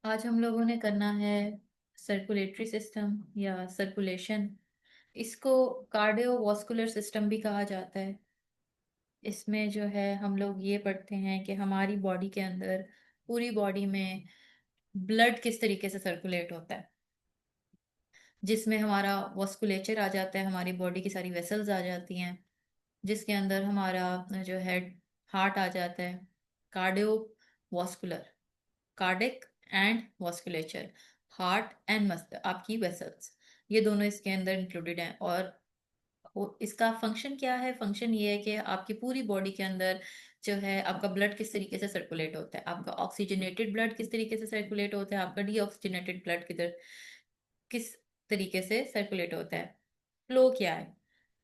आज हम लोगों ने करना है सर्कुलेटरी सिस्टम या सर्कुलेशन। इसको कार्डियोवास्कुलर सिस्टम भी कहा जाता है। इसमें जो है हम लोग ये पढ़ते हैं कि हमारी बॉडी के अंदर पूरी बॉडी में ब्लड किस तरीके से सर्कुलेट होता है, जिसमें हमारा वास्कुलेचर आ जाता है, हमारी बॉडी की सारी वेसल्स आ जाती हैं, जिसके अंदर हमारा जो है हार्ट आ जाता है। Cardio vascular, cardiac and vasculature, heart and muscle, आपकी वेसल्स, ये दोनों इसके अंदर इंक्लूडेड हैं। और इसका फंक्शन क्या है? फंक्शन ये है कि आपकी पूरी बॉडी के अंदर जो है आपका ब्लड किस तरीके से सर्कुलेट होता है, आपका ऑक्सीजनेटेड ब्लड किस तरीके से सर्कुलेट होता है, आपका डीऑक्सीजनेटेड ब्लड किधर किस तरीके से सर्कुलेट होता है। फ्लो क्या है,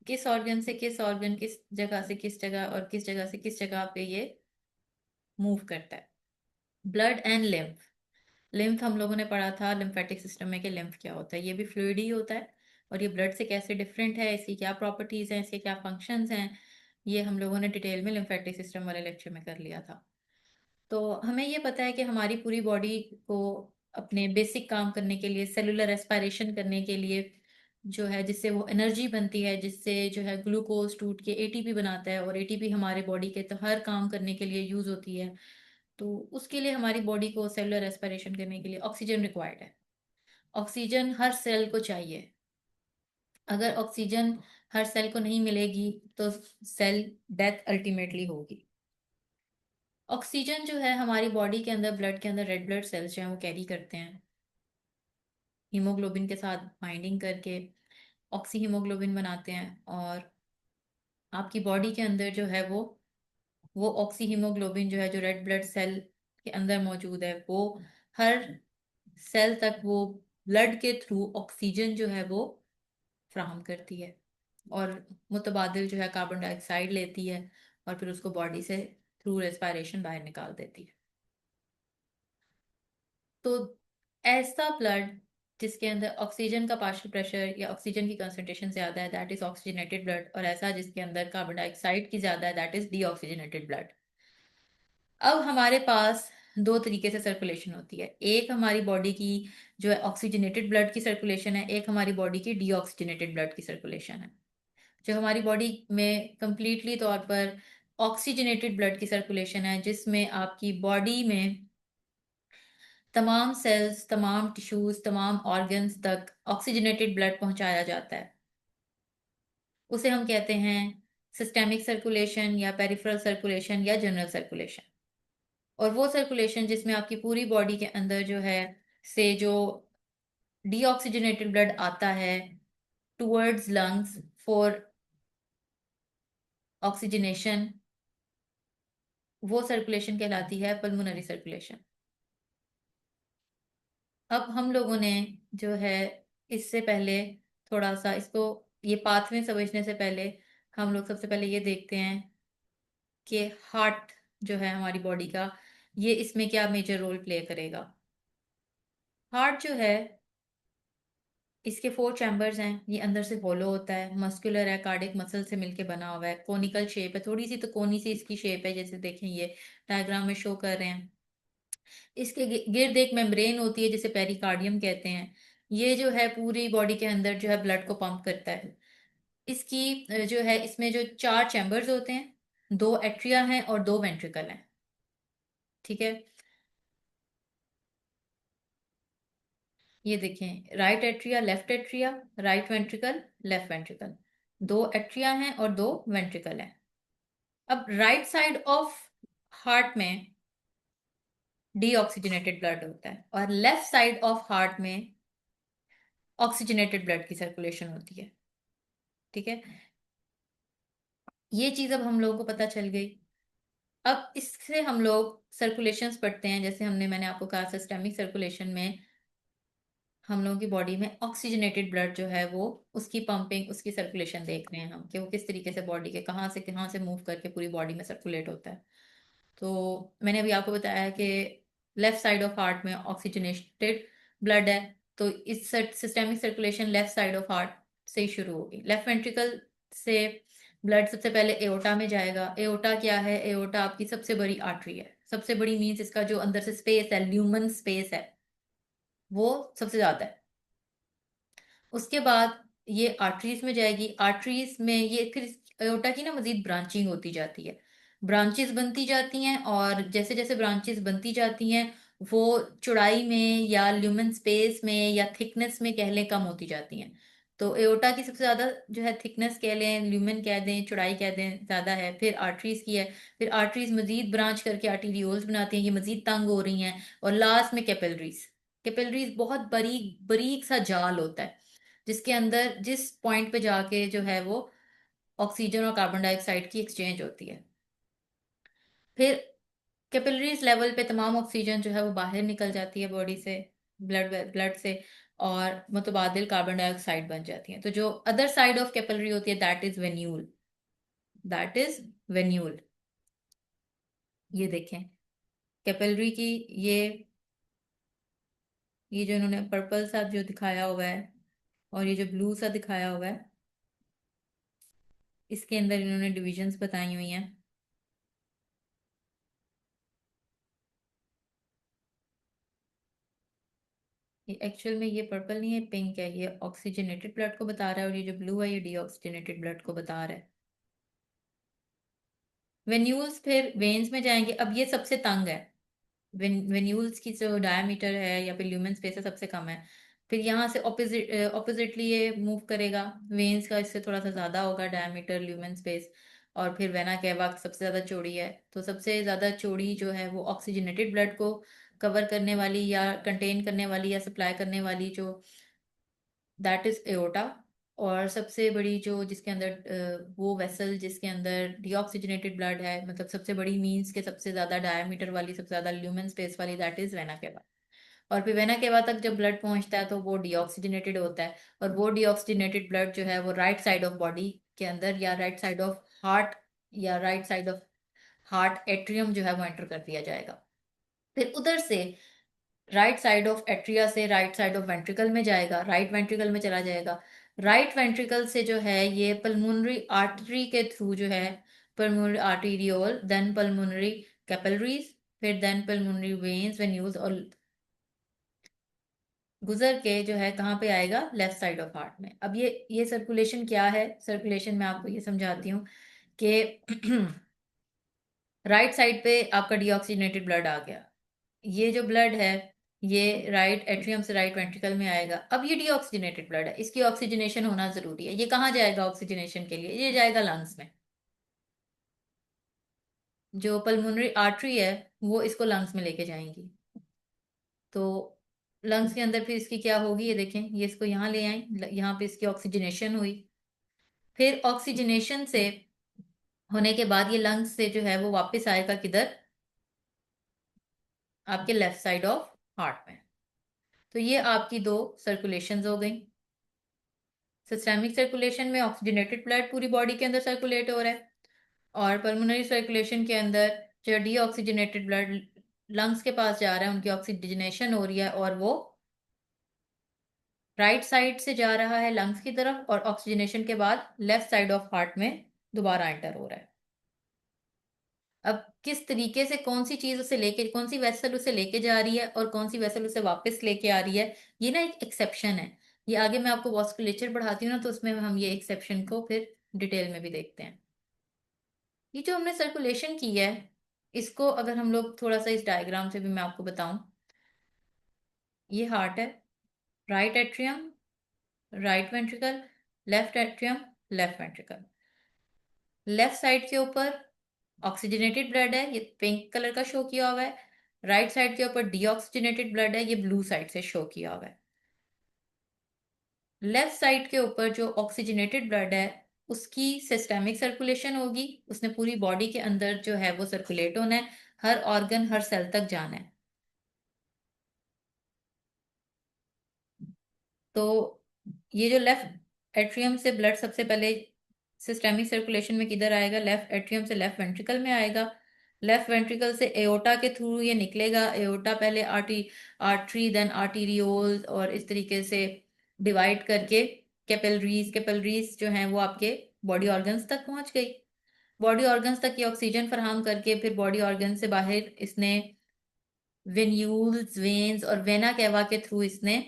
किस ऑर्गन से किस ऑर्गन, किस जगह से किस जगह और किस जगह से किस जगह पे ये मूव करता है। Blood and lymph. लिम्फ हम लोगों ने पढ़ा था लिम्फेटिक सिस्टम में कि लिम्फ क्या होता है, ये भी फ्लूइड ही होता है। और ये ब्लड से कैसे डिफरेंट है, इसकी क्या प्रॉपर्टीज हैं, इसके क्या फंक्शंस हैं, ये हम लोगों ने डिटेल में लिम्फेटिक सिस्टम वाले लेक्चर में कर लिया था। तो हमें ये पता है कि हमारी पूरी बॉडी को अपने बेसिक काम करने के लिए, सेलुलर रेस्पिरेशन करने के लिए जो है, जिससे वो एनर्जी बनती है, जिससे जो है ग्लूकोज टूट के एटीपी बनाता है, और एटीपी हमारे बॉडी के तो हर काम करने के लिए यूज होती है। तो उसके लिए हमारी बॉडी को सेलुलर रेस्पिरेशन करने के लिए ऑक्सीजन रिक्वायर्ड है। ऑक्सीजन हर सेल को चाहिए। अगर ऑक्सीजन हर सेल को नहीं मिलेगी तो सेल डेथ अल्टीमेटली होगी। ऑक्सीजन जो है हमारी बॉडी के अंदर, ब्लड के अंदर रेड ब्लड सेल्स जो हैं वो कैरी करते हैं, हीमोग्लोबिन के साथ बाइंडिंग करके ऑक्सी हीमोग्लोबिन बनाते हैं। और आपकी बॉडी के अंदर जो है वो ऑक्सी हीमोग्लोबिन जो है, जो रेड ब्लड सेल के अंदर मौजूद है, वो हर सेल तक वो ब्लड के थ्रू ऑक्सीजन जो है वो फ्राहम करती है। और मुतबादिल जो है कार्बन डाइऑक्साइड लेती है और फिर उसको बॉडी से थ्रू रेस्पिरेशन बाहर निकाल देती है। तो ऐसा ब्लड जिसके अंदर ऑक्सीजन का पार्शियल प्रेशर या ऑक्सीजन की कंसंट्रेशन ज्यादा है, दैट इज ऑक्सीजनेटेड ब्लड। और ऐसा जिसके अंदर कार्बन डाइऑक्साइड की ज्यादा है, दैट इज डीऑक्सीजनेटेड ब्लड। अब हमारे पास दो तरीके से सर्कुलेशन होती है। एक हमारी बॉडी की जो है ऑक्सीजनेटेड ब्लड की सर्कुलेशन है, एक हमारी बॉडी की डीऑक्सीजनेटेड ब्लड की सर्कुलेशन है। जो हमारी बॉडी में कंप्लीटली तौर पर ऑक्सीजनेटेड ब्लड की सर्कुलेशन है, जिसमें आपकी बॉडी में तमाम सेल्स, तमाम टिश्यूज, तमाम ऑर्गन्स तक ऑक्सीजनेटेड ब्लड पहुंचाया जाता है, उसे हम कहते हैं सिस्टेमिक सर्कुलेशन या पेरिफेरल सर्कुलेशन या जनरल सर्कुलेशन। और वो सर्कुलेशन जिसमें आपकी पूरी बॉडी के अंदर जो है से जो डीऑक्सीजनेटेड ब्लड आता है टुवर्ड्स लंग्स फॉर ऑक्सीजनेशन, वो सर्कुलेशन कहलाती है पल्मोनरी सर्कुलेशन। अब हम लोगों ने जो है इससे पहले थोड़ा सा इसको, ये पाथवे समझने से पहले हम लोग सबसे पहले ये देखते हैं कि हार्ट जो है हमारी बॉडी का, ये इसमें क्या मेजर रोल प्ले करेगा। हार्ट जो है, इसके 4 चैम्बर्स हैं, ये अंदर से होलो होता है, मस्कुलर है, कार्डिक मसल से मिलके बना हुआ है, कोनिकल शेप है, थोड़ी सी तो कोनी सी इसकी शेप है, जैसे देखें ये डायग्राम में शो कर रहे हैं। इसके गिर्द एक मेम्ब्रेन होती है जिसे पेरिकार्डियम कहते हैं। ये जो है पूरी बॉडी के अंदर जो है ब्लड को पंप करता है। इसकी जो है इसमें जो 4 चैम्बर्स होते हैं, 2 एट्रिया हैं और 2 वेंट्रिकल हैं। ठीक है, ये देखें, right atria, left atria, right ventricle, left ventricle, 2 atria हैं और 2 वेंट्रिकल हैं। अब राइट साइड ऑफ हार्ट में डीऑक्सीजनेटेड ब्लड होता है और लेफ्ट साइड ऑफ हार्ट में ऑक्सीजनेटेड ब्लड की सर्कुलेशन होती है। ठीक है, ये चीज अब हम लोगों को पता चल गई। अब इससे हम लोग सर्कुलेशंस पढ़ते हैं, जैसे मैंने आपको कहा सिस्टेमिक सर्कुलेशन में हम लोगों की बॉडी में ऑक्सीजनेटेड ब्लड जो है वो, उसकी पंपिंग, उसकी सर्कुलेशन देख रहे हैं हम कि वो किस तरीके से बॉडी के कहाँ से मूव करके पूरी बॉडी में सर्कुलेट होता है। तो मैंने अभी आपको बताया कि लेफ्ट साइड ऑफ हार्ट में ऑक्सीजनेटेड ब्लड है, तो इस systemic circulation left side of heart से ही शुरू होगी। लेफ्ट वेंट्रिकल से ब्लड सबसे पहले एओर्टा में जाएगा। एओर्टा क्या है? एओर्टा आपकी सबसे बड़ी आर्टरी है। सबसे बड़ी मीन्स इसका जो अंदर से स्पेस है, ल्यूमन स्पेस है, वो सबसे ज्यादा है। उसके बाद ये आर्टरीज में जाएगी। आर्टरीज में ये फिर एओर्टा की ना मजीद ब्रांचिंग होती जाती है, ब्रांचेस बनती जाती हैं, और जैसे जैसे ब्रांचेस बनती जाती हैं वो चौड़ाई में या ल्यूमन स्पेस में या थिकनेस में कह लें कम होती जाती हैं। तो एओर्टा की सबसे ज्यादा जो है थिकनेस कह लें, ल्यूमन कह दें, चौड़ाई कह दें, ज्यादा है। फिर आर्टरीज की है। फिर आर्टरीज मजीद ब्रांच करके आर्टीरियोल्स बनाती हैं, ये मजीद तंग हो रही हैं। और लास्ट में कैपिलरीज। कैपिलरीज बहुत बारीक बारीक सा जाल होता है, जिसके अंदर जिस पॉइंट पे जाके जो है वो ऑक्सीजन और कार्बन डाइऑक्साइड की एक्सचेंज होती है। फिर कैपिलरीज लेवल पे तमाम ऑक्सीजन जो है वो बाहर निकल जाती है बॉडी से, ब्लड ब्लड से, और मुतबादिल कार्बन डाइऑक्साइड बन जाती है। तो जो अदर साइड ऑफ कैपिलरी होती है, that is venule. That is venule. ये देखें कैपिलरी की, ये ये जो इन्होंने पर्पल सा जो दिखाया हुआ है और ये जो ब्लू सा दिखाया हुआ है, इसके अंदर इन्होंने डिविजन्स बताई हुई हैं। ये एक्चुअल में ये पर्पल नहीं है, पिंक है। ये ऑक्सीजनेटेड ब्लड को बता रहा है, और ये जो ब्लू है ये डीऑक्सीजनेटेड ब्लड को बता रहा है। वेन्यूल्स फिर वेन्स में जाएंगे। अब ये सबसे तंग है। वेन्यूल्स की जो डायमीटर है या फिर ल्यूमेन स्पेस है सबसे कम है। फिर यहाँ से ऑपोजिटली ये मूव करेगा। वेन्स का इससे थोड़ा सा ज्यादा होगा डायमीटर, ल्यूमेन स्पेस। और फिर वेना केवा सबसे ज्यादा चौड़ी है। तो सबसे ज्यादा चौड़ी जो है वो ऑक्सीजनेटेड ब्लड को कवर करने वाली या कंटेन करने वाली या सप्लाई करने वाली जो, दैट इज एओर्टा। और सबसे बड़ी जो जिसके अंदर वो वेसल जिसके अंदर डीऑक्सीजनेटेड ब्लड है, मतलब सबसे बड़ी मीन्स के सबसे ज्यादा डायमीटर वाली, सबसे ज्यादा ल्यूमेन स्पेस वाली, दैट इज वेना केवा। और फिर वेना केवा तक जब ब्लड पहुंचता है तो वो डीऑक्सीजनेटेड होता है। और वो डीऑक्सीजनेटेड ब्लड जो है वो राइट साइड ऑफ बॉडी के अंदर या राइट साइड ऑफ हार्ट या right side of heart atrium जो है वो एंटर कर दिया जाएगा। फिर उधर से राइट साइड ऑफ एट्रिया से राइट साइड ऑफ वेंट्रिकल में जाएगा, राइट वेंट्रिकल में चला जाएगा। राइट वेंट्रिकल से जो है ये पल्मोनरी आर्टरी के थ्रू जो है, pulmonary arteriole, then pulmonary capillaries, फिर देन पल्मोनरी वेन्स वेन्यूल्स, और गुजर के जो है कहाँ पे आएगा? लेफ्ट साइड ऑफ हार्ट में। अब ये सर्कुलेशन क्या है? सर्कुलेशन में आपको ये समझाती हूँ कि राइट साइड पे आपका डीऑक्सीजनेटेड ब्लड आ गया। ये जो ब्लड है ये राइट एट्रियम से राइट वेंट्रिकल में आएगा। अब ये डीऑक्सीजनेटेड ब्लड है, इसकी ऑक्सीजनेशन होना जरूरी है। ये कहाँ जाएगा ऑक्सीजनेशन के लिए? ये जाएगा लंग्स में। जो पल्मोनरी आर्टरी है वो इसको लंग्स में लेके जाएंगी। तो लंग्स के अंदर फिर इसकी क्या होगी? ये देखें, ये इसको यहाँ ले आए, यहाँ पे इसकी ऑक्सीजनेशन हुई। फिर ऑक्सीजनेशन से होने के बाद ये लंग्स से जो है वो वापस आएगा किधर? आपके लेफ्ट साइड ऑफ हार्ट में। तो ये आपकी दो सर्कुलेशंस हो गई। सिस्टेमिक सर्कुलेशन में ऑक्सीजनेटेड ब्लड पूरी बॉडी के अंदर सर्कुलेट हो रहा है, और पल्मोनरी सर्कुलेशन के अंदर जो डीऑक्सीजनेटेड ब्लड लंग्स के पास जा रहा है उनकी ऑक्सीजनेशन हो रही है, और वो राइट साइड से जा रहा है लंग्स की तरफ, और ऑक्सीजनेशन के बाद लेफ्ट साइड ऑफ हार्ट में दोबारा एंटर हो रहा है। अब किस तरीके से कौन सी चीज उसे लेके, कौन सी वेसल उसे लेके जा रही है और कौन सी वेसल उसे वापस लेके आ रही है, ये ना एक एक्सेप्शन है। ये आगे मैं आपको वॉस्कुलेचर पढ़ाती हूँ ना, तो उसमें हम ये एक्सेप्शन को फिर डिटेल में भी देखते हैं। ये जो हमने सर्कुलेशन की है, इसको अगर हम लोग थोड़ा सा इस डायग्राम से भी मैं आपको बताऊं। ये हार्ट है, right atrium, right ventricle, left atrium, left ventricle. Left side के ऊपर ऑक्सीजनेटेड ब्लड है, ये पिंक कलर का शो किया हुआ है। राइट साइड के ऊपर डीऑक्सीजनेटेड ब्लड है, ये ब्लू साइड से शो किया हुआ है। लेफ्ट साइड के ऊपर जो ऑक्सीजनेटेड ब्लड है उसकी सिस्टेमिक सर्कुलेशन होगी, उसने पूरी बॉडी के अंदर जो है वो सर्कुलेट होना है, हर ऑर्गन हर सेल तक जाना है। तो ये जो लेफ्ट एट्रियम से ब्लड सबसे पहले सिस्टेमिक सर्कुलेशन में किधर आएगा? लेफ्ट एट्रियम से लेफ्ट वेंट्रिकल में आएगा। लेफ्ट वेंट्रिकल से एओर्टा के थ्रू ये निकलेगा। एओर्टा पहले आर्टरी देन आर्टीरियोल, और इस तरीके से डिवाइड करके कैपिलरीज, कैपिलरीज जो हैं वो आपके बॉडी ऑर्गन्स तक पहुंच गई। बॉडी ऑर्गन्स तक ये ऑक्सीजन फराहम करके फिर बॉडी ऑर्गन से बाहर इसने वेन्यूल्स, वेन्स और वेना केवा के थ्रू इसने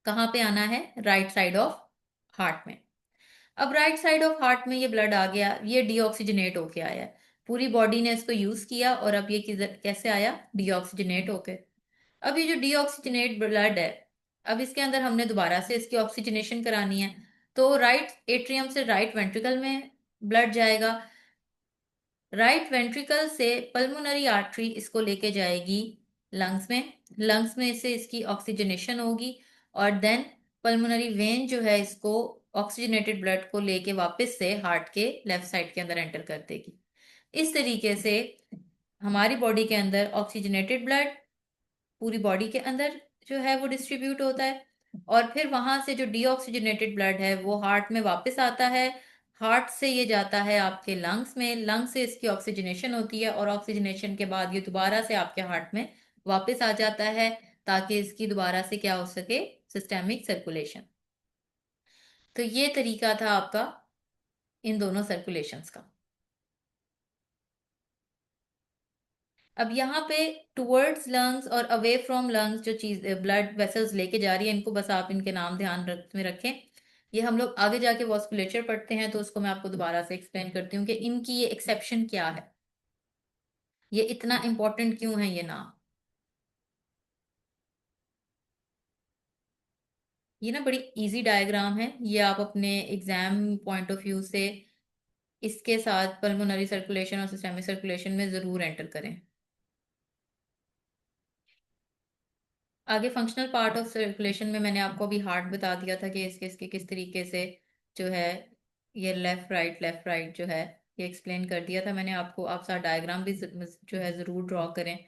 कहाँ पे आना है? राइट साइड ऑफ हार्ट में। अब राइट साइड ऑफ हार्ट में ये ब्लड आ गया, ये डीऑक्सीजनेट होके आया है। पूरी बॉडी ने इसको यूज किया और अब ये कैसे आया? डीऑक्सीजनेट होके। अब ये जो डीऑक्सीजनेट ब्लड है, अब इसके अंदर हमने दोबारा से इसकी ऑक्सीजनेशन करानी है। तो राइट एट्रियम से राइट वेंट्रिकल में ब्लड जाएगा। राइट वेंट्रिकल से पल्मोनरी आर्टरी इसको लेके जाएगी लंग्स में। लंग्स में से इसकी ऑक्सीजनेशन होगी और देन पल्मोनरी वेन जो है इसको ऑक्सीजनेटेड ब्लड को लेके वापस से हार्ट के लेफ्ट साइड के अंदर एंटर कर देगी। इस तरीके से हमारी बॉडी के अंदर ऑक्सीजनेटेड ब्लड पूरी बॉडी के अंदर जो है वो डिस्ट्रीब्यूट होता है, और फिर वहां से जो डीऑक्सीजनेटेड ब्लड है वो हार्ट में वापस आता है। हार्ट से ये जाता है आपके लंग्स में, लंग्स से इसकी ऑक्सीजनेशन होती है और ऑक्सीजनेशन के बाद ये दोबारा से आपके हार्ट में वापस आ जाता है, ताकि इसकी दोबारा से क्या हो सके? Systemic circulation. तो ये तरीका था आपका इन दोनों सर्कुलेशंस का। अब यहाँ पे टुवर्ड्स लंग्स और अवे फ्रॉम लंग्स जो चीज ब्लड वेसल्स लेके जा रही है, इनको बस आप इनके नाम ध्यान में रखें। ये हम लोग आगे जाके वॉस्कुलेचर पढ़ते हैं तो उसको मैं आपको दोबारा से एक्सप्लेन करती हूँ कि इनकी ये एक्सेप्शन क्या है, ये इतना इंपॉर्टेंट क्यों है ये नाम। ये ना बड़ी इजी डायग्राम है, ये आप अपने एग्जाम पॉइंट ऑफ व्यू से इसके साथ पल्मोनरी सर्कुलेशन और सिस्टेमिक सर्कुलेशन में जरूर एंटर करें। आगे फंक्शनल पार्ट ऑफ सर्कुलेशन में मैंने आपको अभी हार्ट बता दिया था कि इसके किस तरीके से जो है ये लेफ्ट राइट जो है ये एक्सप्लेन कर दिया था मैंने आपको। आप सारा डायग्राम भी जो है जरूर ड्रॉ करें।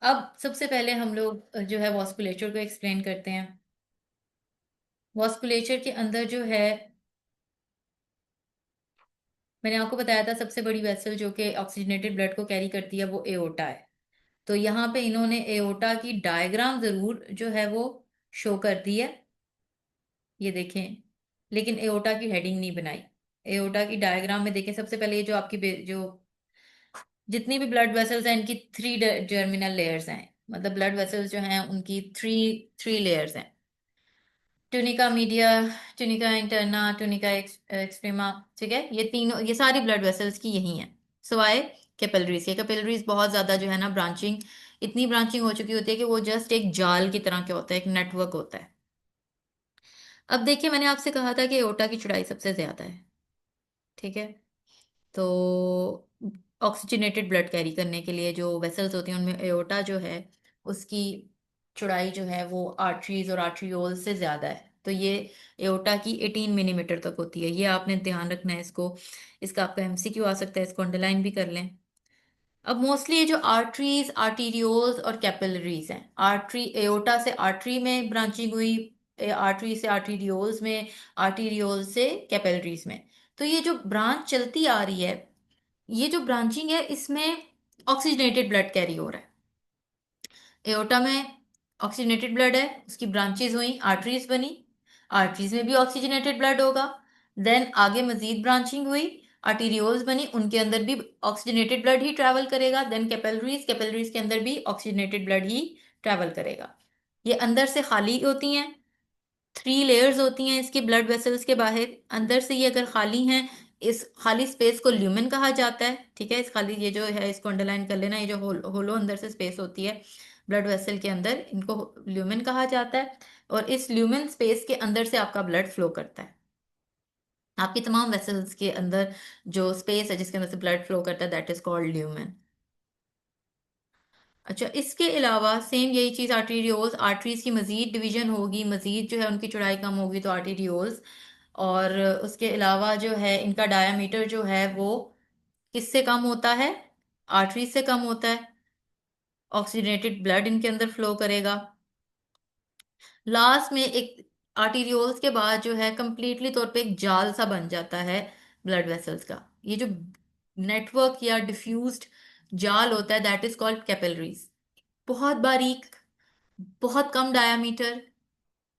अब सबसे पहले हम लोग जो है वॉस्कुलेचर को एक्सप्लेन करते हैं। वॉस्कुलेचर के अंदर जो है मैंने आपको बताया था सबसे बड़ी वेसल जो कि ऑक्सीजनेटेड ब्लड को कैरी करती है वो एओर्टा है। तो यहाँ पे इन्होंने एओर्टा की डायग्राम जरूर जो है वो शो कर दी है, ये देखें, लेकिन एओर्टा की हेडिंग नहीं बनाई। एओर्टा की डायग्राम में देखें, सबसे पहले ये जो आपकी जो जितनी भी ब्लड वेसल्स हैं इनकी थ्री जर्मिनल लेयर्स हैं, मतलब ब्लड वेसल्स जो हैं उनकी थ्री थ्री लेयर्स हैं। Tunica media, tunica interna, tunica extrema. ठीक है, ये तीनों, ये सारी ब्लड वेसल्स की यही हैं सिवाय कैपिलरीज के। कैपिलरीज बहुत ज्यादा जो है ना ब्रांचिंग, इतनी ब्रांचिंग हो चुकी होती है कि वो जस्ट एक जाल की तरह के होता है, एक नेटवर्क होता है। अब देखिए, मैंने आपसे कहा था कि एओर्टा की चौड़ाई सबसे ज्यादा है। ठीक है, तो ऑक्सीजनेटेड ब्लड कैरी करने के लिए जो वेसल्स होती हैं उनमें एओर्टा जो है उसकी चौड़ाई जो है वो आर्टरीज और आर्ट्रियोल से ज्यादा है। तो ये एओर्टा की 18 मिलीमीटर तक होती है, ये आपने ध्यान रखना है इसको। इसका आपका एमसीक्यू आ सकता है, इसको अंडरलाइन भी कर लें। अब मोस्टली ये जो आर्टरीज, आर्टीरियोल्स और कैपिलरीज हैं, आर्टरी एओर्टा से आर्टरी में ब्रांचिंग हुई, आर्टरी से आर्टीरियोल्स में, आर्टीरियोल से कैपिलरीज में। तो ये जो ब्रांच चलती आ रही है, ये जो ब्रांचिंग है इसमें ऑक्सीजनेटेड ब्लड कैरी हो रहा है। एओर्टा में ऑक्सीजनेटेड ब्लड है, उसकी ब्रांचेस हुई, आर्टरीज बनी, आर्टरीज में भी ऑक्सीजनेटेड ब्लड होगा। देन आगे मजीद ब्रांचिंग हुई, आर्टीरियोल्स बनी, उनके अंदर भी ऑक्सीजनेटेड ब्लड ही ट्रैवल करेगा। देन कैपिलरीज, कैपिलरीज के अंदर भी ऑक्सीजनेटेड ब्लड ही ट्रैवल करेगा। ये अंदर से खाली होती हैं, थ्री लेयर्स होती हैं इसकी ब्लड वेसल्स के बाहर। अंदर से ये अगर खाली हैं, इस खाली स्पेस को ल्यूमेन कहा जाता है। ठीक है, इस खाली ये जो है इसको अंडरलाइन कर लेना, ये जो होलो अंदर से स्पेस होती है ब्लड वेसल के अंदर, इनको ल्यूमेन कहा जाता है। और इस ल्यूमेन स्पेस के अंदर से आपका ब्लड फ्लो करता है। आपकी तमाम वेसल्स के अंदर जो स्पेस है जिसके अंदर से ब्लड फ्लो करता है, दैट इज कॉल्ड ल्यूमेन। अच्छा, इसके अलावा सेम यही चीज आर्टीरियोल्स, आर्टरीज की मजीद डिवीजन होगी, मजीद जो है उनकी चौड़ाई कम होगी तो आर्टीरियोल्स। और उसके अलावा जो है इनका डायामीटर जो है वो किससे कम होता है? आर्टरी से कम होता है। ऑक्सीजनेटेड ब्लड इनके अंदर फ्लो करेगा। लास्ट में एक आर्टीरियोल्स के बाद जो है कंप्लीटली तौर पे एक जाल सा बन जाता है ब्लड वेसल्स का। ये जो नेटवर्क या डिफ्यूज्ड जाल होता है दैट इज कॉल्ड कैपिलरीज। बहुत बारीक, बहुत कम डायामीटर,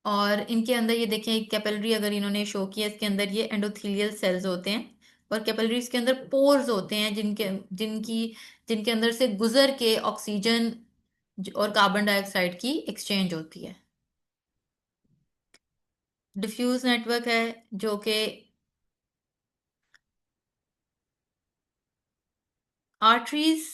और इनके अंदर ये देखें, एक कैपिलरी अगर इन्होंने शो किया, इसके अंदर ये एंडोथेलियल सेल्स होते हैं। और कैपिलरीज के अंदर पोर्स होते हैं जिनके जिनकी जिनके अंदर से गुजर के ऑक्सीजन और कार्बन डाइऑक्साइड की एक्सचेंज होती है। डिफ्यूज नेटवर्क है जो कि आर्टरीज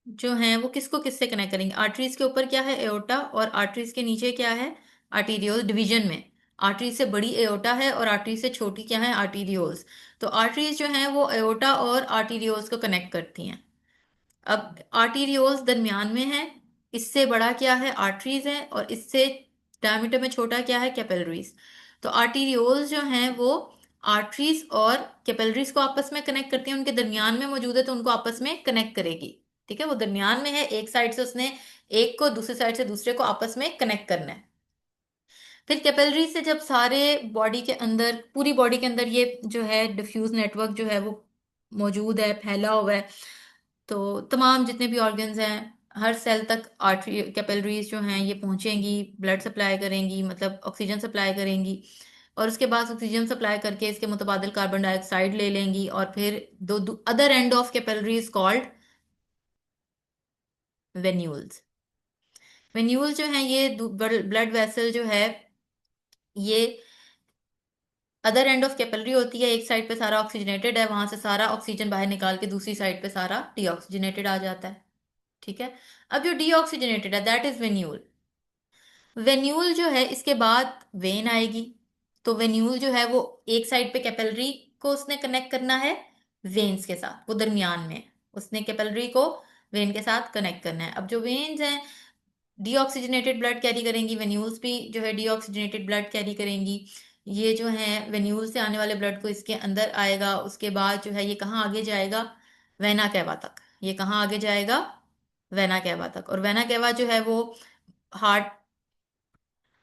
जो हैं वो किसको किससे कनेक्ट करेंगे। आर्टरीज के ऊपर क्या है, एओर्टा, और आर्टरीज के नीचे क्या है, आर्टीरियोल। डिवीजन में आर्टरी से बड़ी एओर्टा है और आर्टरी से छोटी क्या है, आर्टीरियोल्स। तो आर्टरीज जो हैं वो एओर्टा और आर्टीरियोल्स को कनेक्ट करती हैं। अब आर्टीरियोल्स दरमियान में है, इससे बड़ा क्या है, आर्टरीज है, और इससे डायमीटर में छोटा क्या है, कैपिलरीज। तो आर्टीरियोल्स जो हैं वो आर्टरीज और कैपिलरीज को आपस में कनेक्ट करती हैं, उनके दरमियान में मौजूद है तो उनको आपस में कनेक्ट करेगी। ठीक है, वो दरमियान में है, एक साइड से उसने एक को दूसरी साइड से दूसरे को आपस में कनेक्ट करना है। फिर कैपिलरी से जब सारे बॉडी के अंदर, पूरी बॉडी के अंदर ये जो है डिफ्यूज नेटवर्क जो है वो मौजूद है, फैला हुआ है। तो तमाम जितने भी ऑर्गन्स हैं, हर सेल तक आर्टरी कैपिलरीज जो हैं ये पहुंचेंगी, ब्लड सप्लाई करेंगी, मतलब ऑक्सीजन सप्लाई करेंगी। और उसके बाद ऑक्सीजन सप्लाई करके इसके मुतबादिल कार्बन डाइऑक्साइड ले लेंगी, और फिर दो other end of capillaries called venules. Venule जो है ये ब्लड वेसल जो है, ये अदर एंड ऑफ कैपिलरी होती है। एक साइड पे सारा ऑक्सीजनेटेड है, वहां से सारा ऑक्सीजन बाहर निकाल के दूसरी साइड पे सारा डीऑक्सीजनेटेड आ जाता है। ठीक है, अब जो डीऑक्सीजनेटेड है दैट इज वेन्यूल। वेन्यूल जो है इसके बाद वेन आएगी। तो वेन्यूल जो है वो एक साइड पे कैपिलरी को उसने कनेक्ट करना है वेन्स के साथ, वो दरमियान में है। उसने कैपिलरी को वेन के साथ कनेक्ट करना है। अब जो वेन्स हैं डीऑक्सीजनेटेड ब्लड कैरी करेंगी, वेन्यूल्स भी जो है डीऑक्सीजनेटेड ब्लड कैरी करेंगी। ये जो है वेन्यूल से आने वाले ब्लड को इसके अंदर आएगा, उसके बाद जो है ये कहाँ आगे जाएगा, वेना कैवा तक। ये कहाँ आगे जाएगा, वेना कैवा तक। और वेना कैवा जो है वो हार्ट,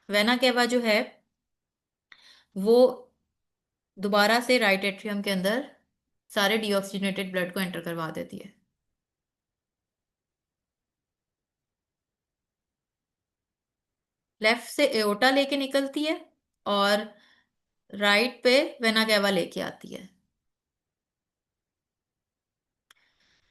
वेना कैवा जो है वो दोबारा से राइट एट्रियम के अंदर सारे डीऑक्सीजनेटेड ब्लड को एंटर करवा देती है। लेफ्ट से एओर्टा लेके निकलती है, और राइट पे वेना कैवा लेके आती है।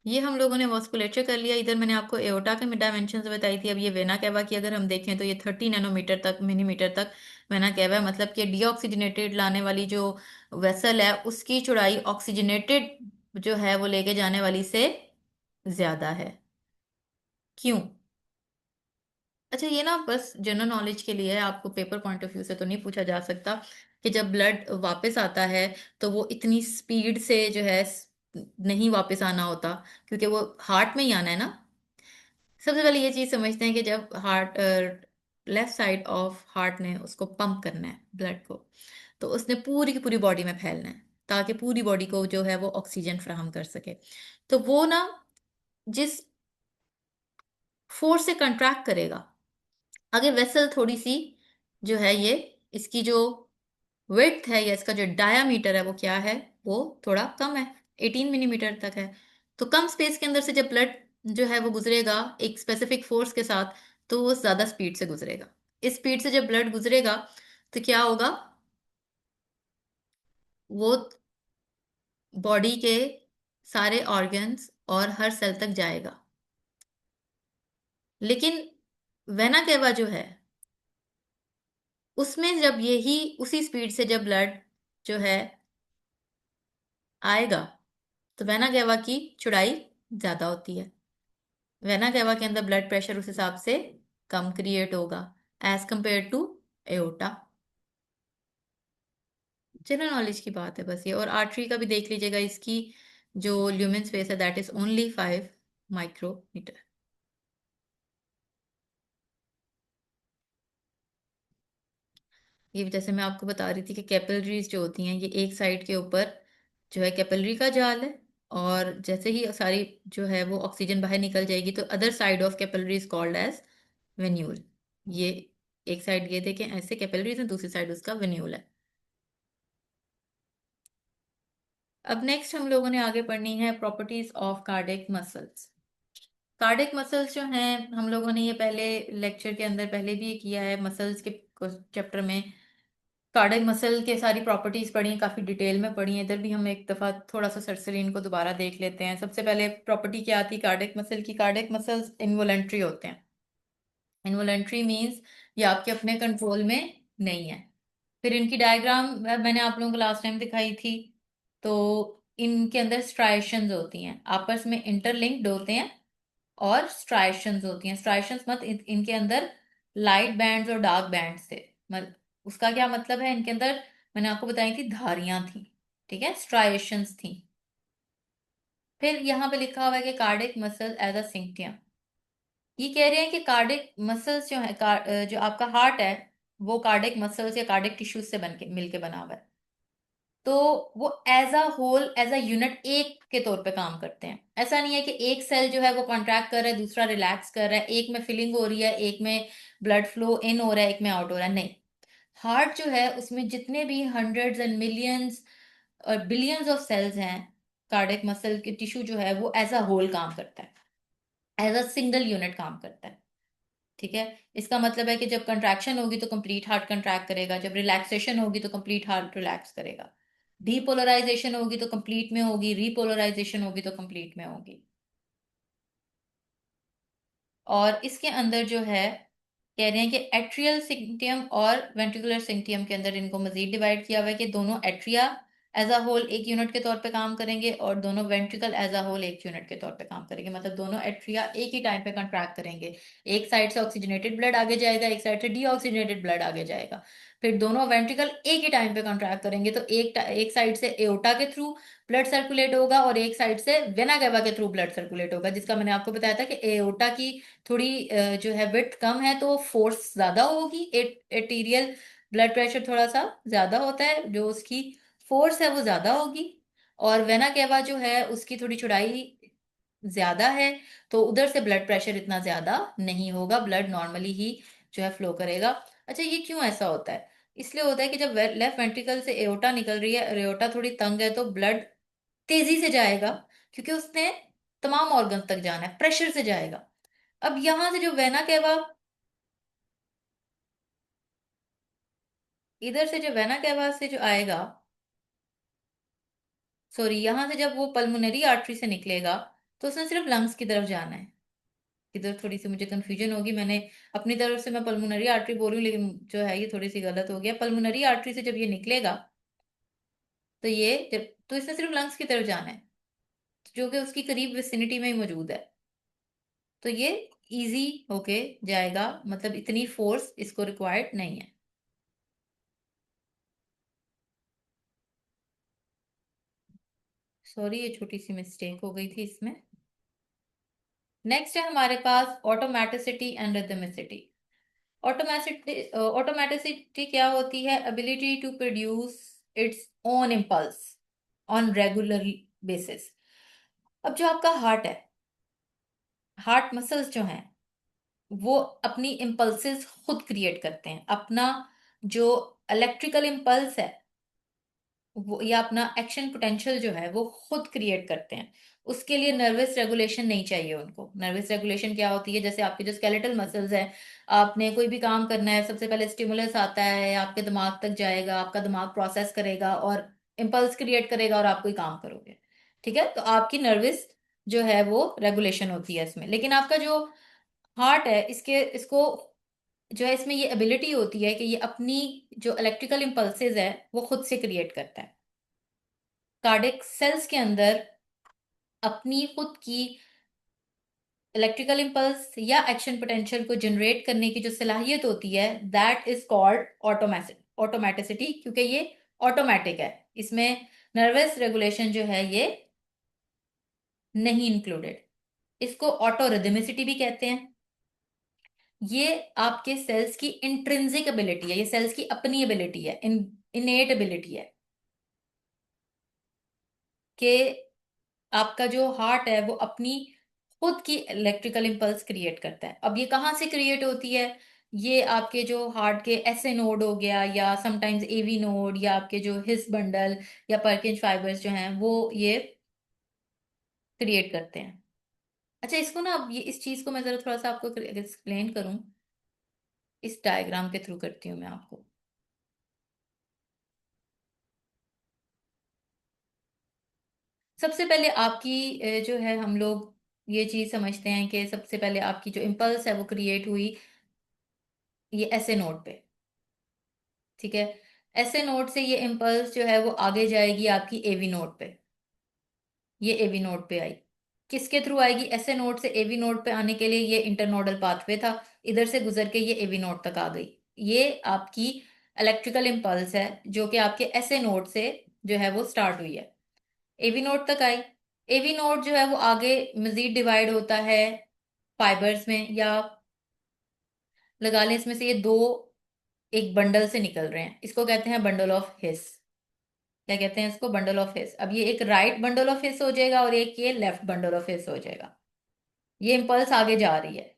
ये हम लोगों ने वॉस्कुलेचर कर लिया। इधर मैंने आपको एओर्टा के डायमेंशन बताई थी। अब ये वेना कैवा की अगर हम देखें तो ये 30 नैनोमीटर तक, मिलीमीटर तक वेना कैवा है। मतलब कि डीऑक्सीजनेटेड लाने वाली जो वेसल है उसकी चौड़ाई ऑक्सीजनेटेड जो है वो लेके जाने वाली से ज्यादा है। क्यों? अच्छा, ये ना बस जनरल नॉलेज के लिए है, आपको पेपर पॉइंट ऑफ व्यू से तो नहीं पूछा जा सकता कि जब ब्लड वापस आता है तो वो इतनी स्पीड से जो है नहीं वापस आना होता, क्योंकि वो हार्ट में ही आना है ना। सबसे पहले ये चीज समझते हैं कि जब heart, left side of heart ने उसको पंप करना है ब्लड को, तो उसने पूरी की पूरी बॉडी में फैलना है ताकि पूरी बॉडी को जो है वो ऑक्सीजन फराहम कर सके। तो वो ना जिस फोर्स से कंट्रैक्ट करेगा, अगर वेसल थोड़ी सी जो है ये, इसकी जो विड्थ है या इसका जो डायामीटर है वो क्या है, वो थोड़ा कम है, 18 मिलीमीटर तक है। तो कम स्पेस के अंदर से जब ब्लड जो है वो गुजरेगा एक स्पेसिफिक फोर्स के साथ, तो वो ज्यादा स्पीड से गुजरेगा। इस स्पीड से जब ब्लड गुजरेगा तो क्या होगा, वो बॉडी के सारे ऑर्गन्स और हर सेल तक जाएगा। लेकिन वेना केवा जो है उसमें जब यही उसी स्पीड से जब ब्लड जो है आएगा, तो वेना केवा की चौड़ाई ज्यादा होती है। वेना केवा के अंदर ब्लड प्रेशर उस हिसाब से कम क्रिएट होगा as compared to aorta. General knowledge की बात है बस ये। और आर्टरी का भी देख लीजिएगा, इसकी जो ल्यूमेन स्पेस है दैट इज ओनली 5 माइक्रोमीटर। ये जैसे मैं आपको बता रही थी कि कैपिलरीज जो होती हैं ये एक साइड के ऊपर जो है कैपिलरी का जाल है, और जैसे ही सारी जो है वो ऑक्सीजन बाहर निकल जाएगी तो other side of capillary is called as venule. ये एक साइड ये देखें ऐसे कैपिलरीज है, दूसरी साइड उसका वेन्यूल है। अब नेक्स्ट हम लोगों ने आगे पढ़नी है properties of cardiac muscles. Cardiac muscles जो हैं हम लोगों ने ये पहले लेक्चर के अंदर पहले भी किया है। मसल्स के चैप्टर में कार्डियक मसल के सारी प्रॉपर्टीज पढ़ी हैं, काफी डिटेल में पढ़ी हैं। इधर भी हम एक दफा थोड़ा सा सरसरी इनको दोबारा देख लेते हैं। सबसे पहले प्रॉपर्टी क्या आती है कार्डियक मसल की? कार्डियक मसल्स इनवॉलेंट्री होते हैं। इनवॉलेंट्री मींस ये आपके अपने कंट्रोल में नहीं है। फिर इनकी डायग्राम मैंने आप लोगों को लास्ट टाइम दिखाई थी। तो इनके अंदर स्ट्राइशंस होती हैं, आपस में इंटरलिंक्ड होते हैं, और स्ट्राइशंस होती हैं। स्ट्राइशंस इनके अंदर लाइट बैंड्स और डार्क बैंड्स थे। उसका क्या मतलब है? इनके अंदर मैंने आपको बताई थी धारियां थी, ठीक है, स्ट्राइशंस थी। फिर यहाँ पे लिखा हुआ है कि कार्डिक मसल एज अ सिंक्टियम। ये कह रहे हैं कि कार्डिक मसल्स जो है जो आपका हार्ट है वो कार्डिक मसल्स या कार्डिक टिश्यूज से बन के मिलके बना हुआ है। तो वो as a whole, as a unit एक के तौर पे काम करते हैं। ऐसा नहीं है कि एक सेल जो है वो कॉन्ट्रैक्ट कर रहा है, दूसरा रिलैक्स कर रहा है, एक में फिलिंग हो रही है, एक में ब्लड फ्लो इन हो रहा है, एक में आउट हो रहा है। नहीं, हार्ट जो है उसमें जितने भी हंड्रेड्स एंड मिलियंस और बिलियंस ऑफ सेल्स हैं, कार्डियक मसल के टिश्यू जो है वो एज अ होल काम करता है, एज अ सिंगल यूनिट काम करता है। ठीक है। इसका मतलब है कि जब कंट्रैक्शन होगी तो कंप्लीट हार्ट कंट्रैक्ट करेगा, जब रिलैक्सेशन होगी तो कंप्लीट हार्ट रिलैक्स करेगा, डीपोलराइजेशन होगी तो कंप्लीट में होगी, रीपोलराइजेशन होगी तो कंप्लीट में होगी। और इसके अंदर जो है कह रहे हैं कि एट्रियल सिंक्टियम और वेंट्रिकुलर सिंक्टियम के अंदर इनको मजीद डिवाइड किया हुआ है कि दोनों एट्रिया एज अ होल एक यूनिट के तौर पे काम करेंगे और दोनों वेंट्रिकल एज अ होल एक यूनिट के तौर पे काम करेंगे। मतलब दोनों एट्रिया एक ही टाइम पे कंट्रैक्ट करेंगे। एक साइड से ऑक्सीजनेटेड ब्लड आगे जाएगा, एक साइड से डीऑक्सीजनेटेड ब्लड आगे जाएगा। फिर दोनों वेंट्रिकल एक ही टाइम पे कंट्रैक्ट करेंगे तो एक साइड से एओर्टा के थ्रू ब्लड सर्कुलेट होगा और एक साइड से वेना कैवा के थ्रू ब्लड सर्कुलेट होगा, जिसका मैंने आपको बताया था कि एओर्टा की थोड़ी जो है विड्थ कम है तो फोर्स ज्यादा होगी। एटीरियल ब्लड प्रेशर थोड़ा सा ज्यादा होता है, जो उसकी फोर्स है वो ज्यादा होगी। और वेना केवा जो है उसकी थोड़ी चौड़ाई ज्यादा है, तो उधर से ब्लड प्रेशर इतना ज्यादा नहीं होगा, ब्लड नॉर्मली ही जो है फ्लो करेगा। अच्छा, ये क्यों ऐसा होता है? इसलिए होता है कि जब लेफ्ट वेंट्रिकल से एओर्टा निकल रही है, एओर्टा थोड़ी तंग है, तो ब्लड तेजी से जाएगा, क्योंकि उसने तमाम ऑर्गन तक जाना है, प्रेशर से जाएगा। अब यहां से जो वेना केवा, इधर से जो वेना केवा से जो आएगा, सॉरी, यहां से जब वो पल्मोनरी आर्टरी से निकलेगा तो उसने सिर्फ लंग्स की तरफ जाना है। इधर थोड़ी सी मुझे कंफ्यूजन होगी, मैंने अपनी तरफ से मैं पल्मोनरी आर्टरी बोल रही हूँ, लेकिन जो है ये थोड़ी सी गलत हो गया। पल्मोनरी आर्टरी से जब ये निकलेगा तो ये जब, तो इसने सिर्फ लंग्स की तरफ जाना है, जो कि उसकी करीब विसिनिटी में ही मौजूद है। तो ये इजी होके जाएगा, मतलब इतनी फोर्स इसको रिक्वायर्ड नहीं है। सॉरी, ये छोटी सी मिस्टेक हो गई थी इसमें। नेक्स्ट है हमारे पास ऑटोमेटिसिटी एंड रिदमिसिटी। ऑटोमेटिसिटी क्या होती है? Ability to produce its own impulse on regular basis. अब जो आपका हार्ट है, हार्ट मसल्स जो हैं वो अपनी इम्पल्सेस खुद क्रिएट करते हैं। अपना जो इलेक्ट्रिकल इम्पल्स है वो, या अपना एक्शन पोटेंशियल जो है वो खुद क्रिएट करते हैं। उसके लिए नर्वस रेगुलेशन नहीं चाहिए उनको। नर्वस रेगुलेशन क्या होती है? जैसे आपके जो स्केलेटल मसल्स हैं, आपने कोई भी काम करना है, सबसे पहले स्टिमुलस आता है, आपके दिमाग तक जाएगा, आपका दिमाग प्रोसेस करेगा और इम्पल्स क्रिएट करेगा और आप कोई काम करोगे। ठीक है, तो आपकी नर्वस जो है वो रेगुलेशन होती है इसमें। लेकिन आपका जो हार्ट है, इसके इसको जो है इसमें ये एबिलिटी होती है कि ये अपनी जो इलेक्ट्रिकल इम्पल्सेस है वो खुद से क्रिएट करता है। कार्डियक सेल्स के अंदर अपनी खुद की इलेक्ट्रिकल इम्पल्स या एक्शन पोटेंशियल को जनरेट करने की जो सलाहियत होती है, दैट इज कॉल्ड ऑटोमेटिसिटी, क्योंकि ये ऑटोमेटिक है। इसमें नर्वस रेगुलेशन जो है ये नहीं इंक्लूडेड। इसको ऑटो रिदमिसिटी भी कहते हैं। ये आपके सेल्स की इंट्रिंसिक एबिलिटी है, ये सेल्स की अपनी एबिलिटी है, इनेट एबिलिटी है कि आपका जो हार्ट है वो अपनी खुद की इलेक्ट्रिकल इम्पल्स क्रिएट करता है। अब ये कहाँ से क्रिएट होती है? ये आपके जो हार्ट के एसए नोड हो गया, या समटाइम्स एवी नोड, या आपके जो हिस बंडल या पर्किंज फाइबर्स जो हैं वो ये क्रिएट करते हैं। अच्छा, इसको ना, अब ये इस चीज को मैं जरा थोड़ा सा आपको एक्सप्लेन करूं। इस डायग्राम के थ्रू करती हूँ मैं आपको। सबसे पहले आपकी जो है, हम लोग ये चीज समझते हैं कि सबसे पहले आपकी जो इम्पल्स है वो क्रिएट हुई ये ऐसे नोड पे। ठीक है। ऐसे नोड से ये इम्पल्स जो है वो आगे जाएगी आपकी एवी नोड पे। ये एवी नोड पे आई। किसके थ्रू आएगी? ऐसे नोड से एवी नोड पे आने के लिए ये इंटरनोडल पाथवे था, इधर से गुजर के ये एवी नोड तक आ गई। ये आपकी इलेक्ट्रिकल इम्पल्स है जो कि आपके ऐसे नोड से जो है वो स्टार्ट हुई है, एवी नोड तक आई। एवी नोड जो है वो आगे मजीद डिवाइड होता है फाइबर्स में, या लगा लें इसमें से ये दो एक बंडल से निकल रहे हैं, इसको कहते हैं बंडल ऑफ हिस। क्या कहते हैं इसको? Bundle of his. अब ये एक राइट बंडल ऑफ हिस हो जाएगा और एक ये लेफ्ट बंडल ऑफ हिस हो जाएगा। ये इम्पल्स आगे जा रही है।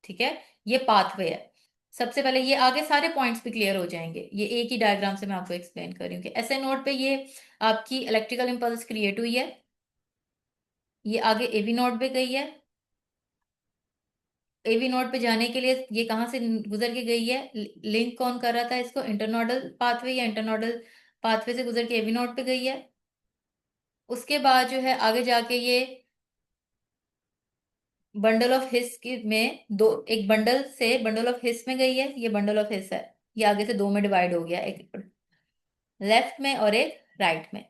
ठीक है। ये पाथवे है। सबसे पहले ये आगे सारे पॉइंट्स भी क्लियर हो जाएंगे, ये एक ही डायग्राम से मैं आपको एक्सप्लेन कर रही हूँ कि ऐसे नोड पे ये आपकी इलेक्ट्रिकल इम्पल्स क्रिएट हुई है। ये आगे एवी नोड पे गई है। एवी नोड पे जाने के लिए ये कहाँ से गुजर के गई है? लिंक कौन कर रहा था इसको? इंटरनोडल पाथवे, या इंटरनोडल पाथवे से गुजर के एवी नोड पे गई है। उसके बाद जो है आगे जाके ये बंडल ऑफ हिस की में दो, एक बंडल से बंडल ऑफ हिस में गई है, ये बंडल ऑफ हिस है। ये आगे से दो में डिवाइड हो गया, एक लेफ्ट में और एक राइट में।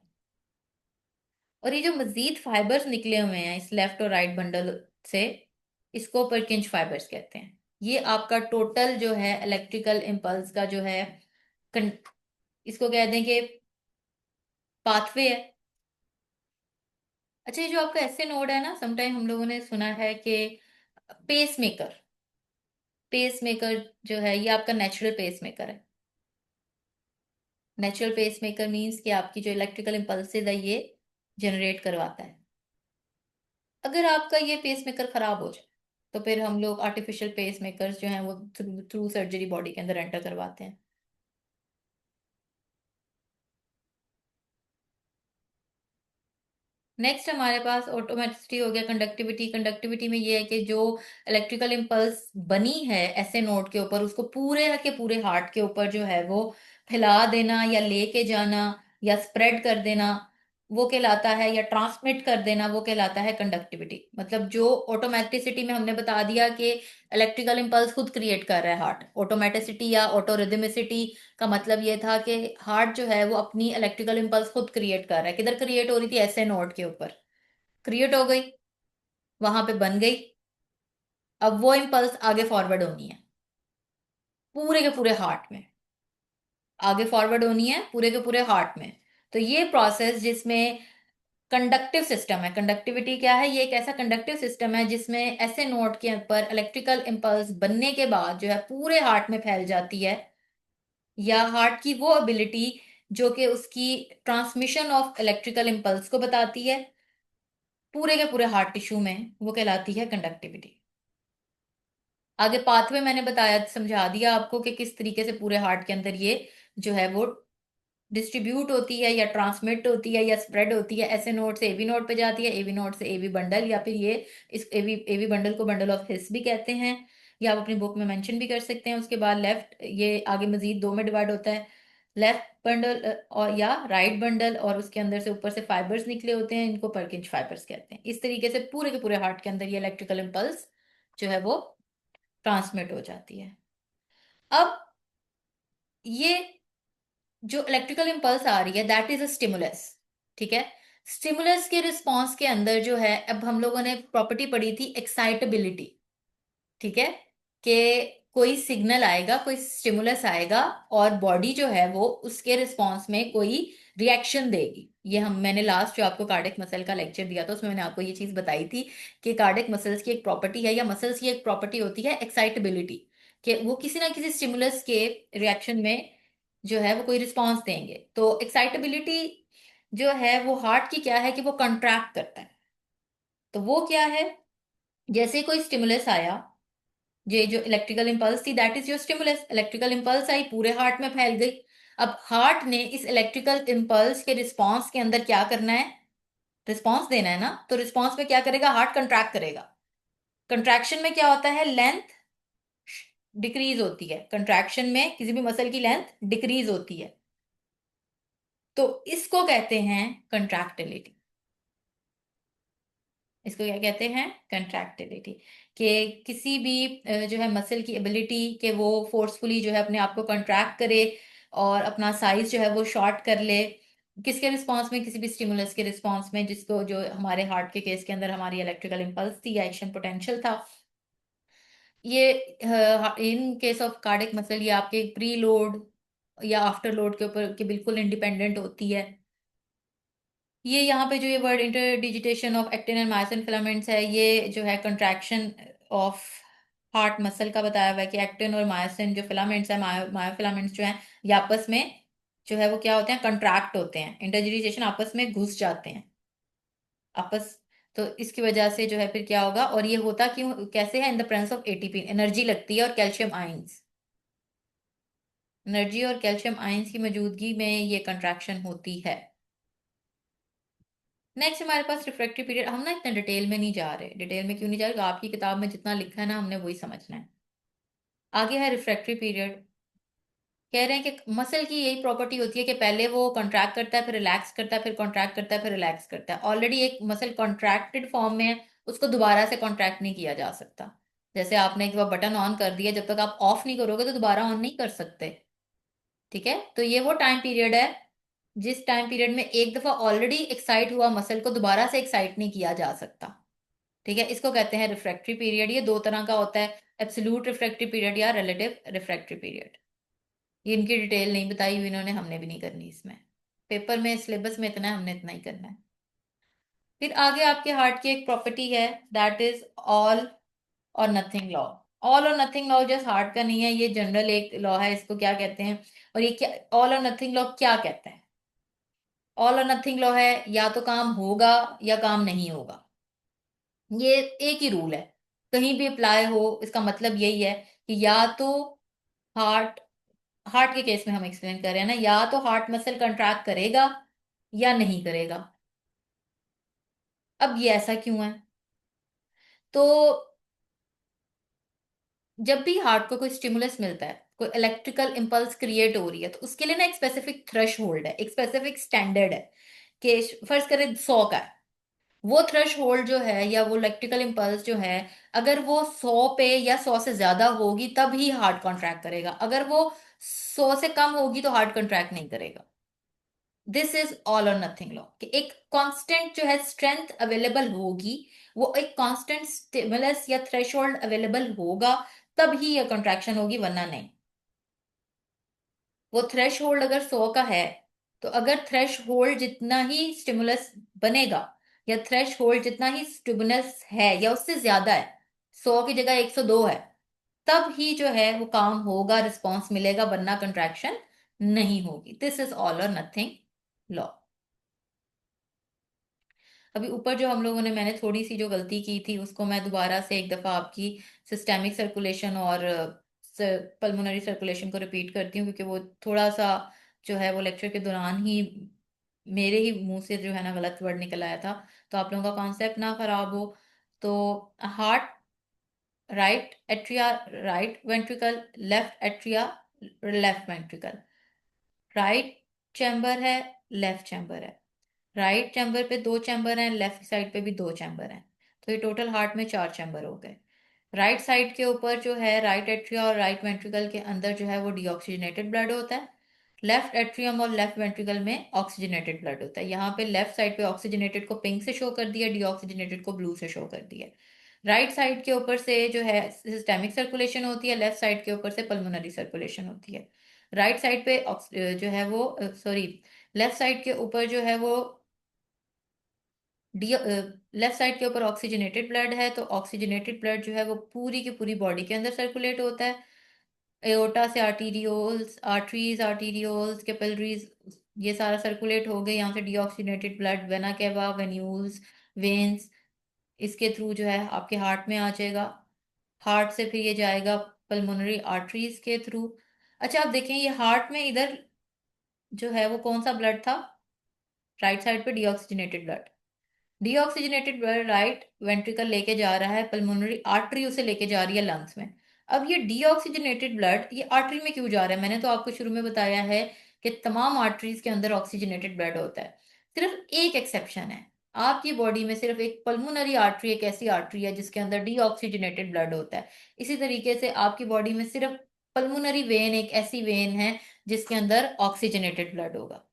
और ये जो मजीद फाइबर्स निकले हुए हैं इस लेफ्ट और राइट बंडल से, इसको परकिंज फाइबर्स कहते हैं। ये आपका टोटल जो है इलेक्ट्रिकल इम्पल्स का जो है कन, इसको कह दें कि पाथवे है। अच्छा, ये जो आपका ऐसे नोड है ना, समटाइम हम लोगों ने सुना है कि पेस मेकर, पेस मेकर जो है ये आपका नेचुरल पेस मेकर है। नेचुरल पेस मेकर मीन्स कि आपकी जो इलेक्ट्रिकल इम्पल्सेस है ये जनरेट करवाता है। अगर आपका ये पेस मेकर खराब हो जाए तो फिर हम लोग आर्टिफिशियल पेस मेकर्स जो हैं वो थ्रू थ्रू सर्जरी बॉडी के अंदर एंटर करवाते हैं। नेक्स्ट हमारे पास ऑटोमेटिसिटी हो गया, कंडक्टिविटी। कंडक्टिविटी में ये है कि जो इलेक्ट्रिकल इम्पल्स बनी है ऐसे नोड के ऊपर, उसको पूरे के पूरे हार्ट के ऊपर जो है वो फैला देना या लेके जाना या स्प्रेड कर देना, वो कहलाता है, या ट्रांसमिट कर देना, वो कहलाता है कंडक्टिविटी। मतलब जो ऑटोमेटिसिटी में हमने बता दिया कि इलेक्ट्रिकल इम्पल्स खुद क्रिएट कर रहा है हार्ट, ऑटोमेटिसिटी या ऑटोरिदमिसिटी का मतलब ये था कि हार्ट जो है वो अपनी इलेक्ट्रिकल इम्पल्स खुद क्रिएट कर रहा है। किधर क्रिएट हो रही थी? ऐसे नोड के ऊपर क्रिएट हो गई, वहां पे बन गई। अब वो इम्पल्स आगे फॉरवर्ड होनी है पूरे के पूरे हार्ट में, आगे फॉरवर्ड होनी है पूरे के पूरे हार्ट में। तो ये प्रोसेस जिसमें कंडक्टिव सिस्टम है, कंडक्टिविटी क्या है? ये एक ऐसा कंडक्टिव सिस्टम है जिसमें ऐसे नोड के ऊपर इलेक्ट्रिकल इम्पल्स बनने के बाद जो है पूरे हार्ट में फैल जाती है, या हार्ट की वो एबिलिटी जो कि उसकी ट्रांसमिशन ऑफ इलेक्ट्रिकल इम्पल्स को बताती है पूरे के पूरे हार्ट टिश्यू में, वो कहलाती है कंडक्टिविटी। आगे पाथवे मैंने बताया, समझा दिया आपको कि किस तरीके से पूरे हार्ट के अंदर ये जो है वो डिस्ट्रीब्यूट होती है या ट्रांसमिट होती है या स्प्रेड होती है। ऐसे नोड से एवी नोड पे जाती है, एवी नोड से एवी बंडल, या फिर ये इस एवी एवी बंडल को बंडल ऑफ हिस भी कहते हैं, या आप अपनी बुक में मेंशन भी कर सकते हैं। उसके बाद लेफ्ट, ये आगे मजीद दो में डिवाइड होता है, लेफ्ट बंडल और या राइट बंडल, और उसके अंदर से ऊपर से फाइबर्स निकले होते हैं, इनको परकिंज फाइबर्स कहते हैं। इस तरीके से पूरे के पूरे हार्ट के अंदर ये इलेक्ट्रिकल इम्पल्स जो है वो ट्रांसमिट हो जाती है। अब ये जो इलेक्ट्रिकल इम्पल्स आ रही है दैट इज अ स्टिमुलस। ठीक है। स्टिमुलस के रिस्पॉन्स के अंदर जो है, अब हम लोगों ने प्रॉपर्टी पढ़ी थी एक्साइटेबिलिटी। ठीक है। कि कोई सिग्नल आएगा, कोई स्टिमुलस आएगा, और बॉडी जो है वो उसके रिस्पॉन्स में कोई रिएक्शन देगी। ये हम मैंने लास्ट जो आपको कार्डियक मसल का लेक्चर दिया था उसमें मैंने आपको ये चीज बताई थी कि कार्डियक मसल्स की एक प्रॉपर्टी है, या मसल्स की एक प्रॉपर्टी होती है एक्साइटेबिलिटी, कि वो किसी ना किसी स्टिमुलस के रिएक्शन में जो है वो कोई रिस्पॉन्स देंगे। तो एक्साइटेबिलिटी जो है वो हार्ट की क्या है कि वो कंट्रैक्ट करता है। तो वो क्या है? जैसे कोई स्टिमुलस आया, ये जो इलेक्ट्रिकल इम्पल्स थी that is your stimulus, electrical impulse आई पूरे हार्ट में फैल गई। अब हार्ट ने इस इलेक्ट्रिकल इम्पल्स के रिस्पॉन्स के अंदर क्या करना है? रिस्पॉन्स देना है ना। तो रिस्पॉन्स में क्या करेगा? हार्ट कंट्रैक्ट करेगा। कंट्रैक्शन में क्या होता है? लेंथ डिक्रीज होती है, कंट्रैक्शन में किसी भी मसल की लेंथ डिक्रीज होती है, तो इसको कहते हैं कंट्रैक्टिलिटी। इसको क्या कहते हैं? कंट्रैक्टिलिटी। कि किसी भी जो है मसल की एबिलिटी कि वो फोर्सफुली जो है अपने आप को कंट्रैक्ट करे और अपना साइज जो है वो शॉर्ट कर ले, किसके रिस्पॉन्स में? किसी भी स्टिमुलस के रिस्पॉन्स में, जिसको जो हमारे हार्ट के केस के अंदर हमारी इलेक्ट्रिकल इंपल्स थी या एक्शन पोटेंशियल था। ये in case of cardiac muscle ये आपके प्री लोड या आफ्टर लोड के ऊपर के बिल्कुल इंडिपेंडेंट होती है। ये यहाँ पे जो ये word interdigitation of actin and myosin filaments है, ये जो है कंट्रैक्शन ऑफ हार्ट मसल का बताया हुआ है कि एक्टिन और मायोसिन जो फिलामेंट्स है, मायोफिलामेंट्स जो हैं, ये आपस में जो है वो क्या होते हैं? कंट्रैक्ट होते हैं। इंटरडिजिटेशन, आपस में घुस जाते हैं आपस। तो इसकी वजह से जो है फिर क्या होगा? और ये होता क्यों कैसे है? In the presence of ATP, energy लगती है, और कैल्शियम आयंस, एनर्जी और कैल्शियम आयंस की मौजूदगी में ये कंट्रैक्शन होती है। नेक्स्ट हमारे पास रिफ्रैक्टिव पीरियड। हम ना इतना डिटेल में नहीं जा रहे। डिटेल में क्यों नहीं जा रहे? आपकी किताब में जितना लिखा है ना, हमने वही समझना है। आगे है रिफ्रैक्टिव पीरियड। कह रहे हैं कि मसल की यही प्रॉपर्टी होती है कि पहले वो कॉन्ट्रैक्ट करता है, फिर रिलैक्स करता है, फिर कॉन्ट्रैक्ट करता है, फिर रिलैक्स करता है। ऑलरेडी एक मसल कॉन्ट्रैक्टेड फॉर्म में है, उसको दोबारा से कॉन्ट्रैक्ट नहीं किया जा सकता। जैसे आपने एक बार बटन ऑन कर दिया, जब तक आप ऑफ नहीं करोगे तो दोबारा ऑन नहीं कर सकते। ठीक है, तो ये वो टाइम पीरियड है जिस टाइम पीरियड में एक दफा ऑलरेडी एक्साइट हुआ मसल को दोबारा से एक्साइट नहीं किया जा सकता। ठीक है, इसको कहते हैं रिफ्रैक्टरी पीरियड। ये दो तरह का होता है, एब्सोल्यूट रिफ्रैक्टरी पीरियड या रिलेटिव रिफ्रैक्टरी पीरियड। ये इनकी डिटेल नहीं बताई हुई इन्होंने, हमने भी नहीं करनी इसमें। पेपर में सिलेबस में इतना है, हमने इतना ही करना है। फिर आगे आपके हार्ट की एक प्रॉपर्टी है, दैट इज ऑल और नथिंग लॉ। ऑल और नथिंग लॉ जस्ट हार्ट का नहीं है, ये जनरल एक लॉ है। इसको क्या कहते हैं? और ये क्या ऑल और नथिंग लॉ क्या कहता है? ऑल और नथिंग लॉ है या तो काम होगा या काम नहीं होगा। ये एक ही रूल है, कहीं भी अप्लाई हो, इसका मतलब यही है कि या तो हार्ट हार्ट के केस में हम एक्सप्लेन कर रहे हैं ना, या तो हार्ट मसल कंट्रैक्ट करेगा या नहीं करेगा। अब ये ऐसा क्यों है? तो जब भी हार्ट को कोई स्टिमुलस मिलता है, कोई इलेक्ट्रिकल इंपल्स क्रिएट हो रही है, तो उसके लिए ना एक स्पेसिफिक थ्रेश होल्ड है, एक स्पेसिफिक स्टैंडर्ड है। कि फर्ज करें 100 का है, वो थ्रेश होल्ड जो है या वो इलेक्ट्रिकल इंपल्स जो है, अगर वो 100 पे या 100 से ज्यादा होगी तब ही हार्ट कॉन्ट्रैक्ट करेगा, अगर वो 100 से कम होगी तो हार्ट कॉन्ट्रैक्ट नहीं करेगा। दिस इज ऑल और नथिंग लॉ। कि एक कांस्टेंट जो है स्ट्रेंथ अवेलेबल होगी, वो एक कांस्टेंट स्टिमुलस या थ्रेशोल्ड अवेलेबल होगा, तब ही ये कॉन्ट्रैक्शन होगी, वरना नहीं। वो थ्रेश होल्ड अगर 100 का है, तो अगर थ्रेश होल्ड जितना ही स्टिमुलस बनेगा, या थ्रेश होल्ड जितना ही स्टिमुलस है या उससे ज्यादा है, 100 की जगह 102 है, तब ही जो है वो काम होगा, रिस्पॉन्स मिलेगा, वरना कंट्रैक्शन नहीं होगी। दिस इज ऑल और नथिंग लॉ। अभी ऊपर जो हम लोगों ने, मैंने थोड़ी सी जो गलती की थी उसको मैं दोबारा से एक दफा आपकी सिस्टेमिक सर्कुलेशन और पल्मोनरी सर्कुलेशन को रिपीट करती हूँ, क्योंकि वो थोड़ा सा जो है वो लेक्चर के दौरान ही मेरे ही मुंह से जो है ना गलत वर्ड निकल आया था, तो आप लोगों का कॉन्सेप्ट ना खराब हो। तो heart, right atria, right ventricle, left atria, left ventricle. Right chamber है, लेफ्ट चैम्बर है। राइट चैम्बर पे दो चैम्बर हैं, लेफ्ट साइड पे भी दो चैम्बर हैं। तो ये टोटल हार्ट में चार चैम्बर हो गए। राइट साइड के ऊपर जो है राइट एट्रिया और राइट वेंट्रिकल के अंदर जो है वो डीऑक्सीजनेटेड ब्लड होता है। लेफ्ट एट्रियम और लेफ्ट वेंट्रिकल में ऑक्सीजनेटेड ब्लड होता है। यहाँ पे लेफ्ट साइड पे ऑक्सीजनेटेड को पिंक से शो कर दिया, डीऑक्सीजनेटेड को ब्लू से शो कर दिया। राइट साइड के ऊपर से जो है सिस्टेमिक सर्कुलेशन होती है, लेफ्ट साइड के ऊपर से पल्मोनरी सर्कुलेशन होती है। राइट साइड पे जो है वो सॉरी, लेफ्ट साइड के ऊपर जो है वो डी लेफ्ट साइड के ऊपर ऑक्सीजनेटेड ब्लड है, तो ऑक्सीजनेटेड ब्लड जो है वो पूरी की पूरी बॉडी के अंदर सर्कुलेट होता है। एओर्टा से आर्टीरियोल्स, आर्टरीज, आर्टीरियोल्स, कैपिलरीज, ये सारा सर्कुलेट हो गए। यहाँ से deoxygenated blood vena cava, venules, veins, इसके थ्रू जो है आपके हार्ट में आ जाएगा। हार्ट से फिर ये जाएगा पल्मोनरी आर्टरीज के थ्रू। अच्छा, आप देखें ये हार्ट में इधर जो है वो कौन सा ब्लड था? राइट साइड पे deoxygenated blood. Deoxygenated blood right ventricle लेके जा रहा है, पल्मोनरी आर्टरी उसे लेके जा रही है लंग्स में। अब ये डीऑक्सीजनेटेड ब्लड ये आर्टरी में क्यों जा रहा है? मैंने तो आपको शुरू में बताया है कि तमाम आर्टरीज के अंदर ऑक्सीजनेटेड ब्लड होता है। सिर्फ एक एक्सेप्शन है, आपकी बॉडी में सिर्फ एक पल्मोनरी आर्टरी एक ऐसी आर्टरी है जिसके अंदर डीऑक्सीजनेटेड ब्लड होता है। इसी तरीके से आपकी बॉडी में सिर्फ पल्मोनरी वेन एक ऐसी वेन है जिसके अंदर ऑक्सीजनेटेड ब्लड होगा।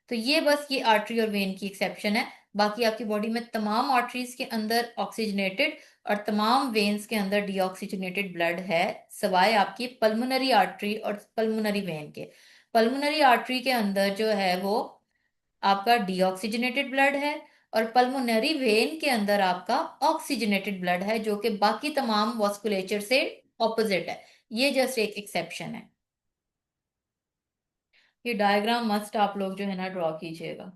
तो ये बस ये आर्टरी और वेन की एक्सेप्शन है। बाकी आपकी बॉडी में तमाम आर्टरीज के अंदर ऑक्सीजनेटेड और तमाम वेन्स के अंदर डीऑक्सीजनेटेड ब्लड है, सिवाय आपकी पल्मोनरी आर्टरी और पल्मोनरी वेन के। पल्मोनरी आर्टरी के अंदर जो है वो आपका डीऑक्सीजनेटेड ब्लड है, और पल्मोनरी वेन के अंदर आपका ऑक्सीजनेटेड ब्लड है, जो कि बाकी तमाम वॉस्कुलेचर से ऑपोजिट है। ये जस्ट एक एक्सेप्शन है। ये डायग्राम मस्ट आप लोग जो है ना ड्रॉ कीजिएगा।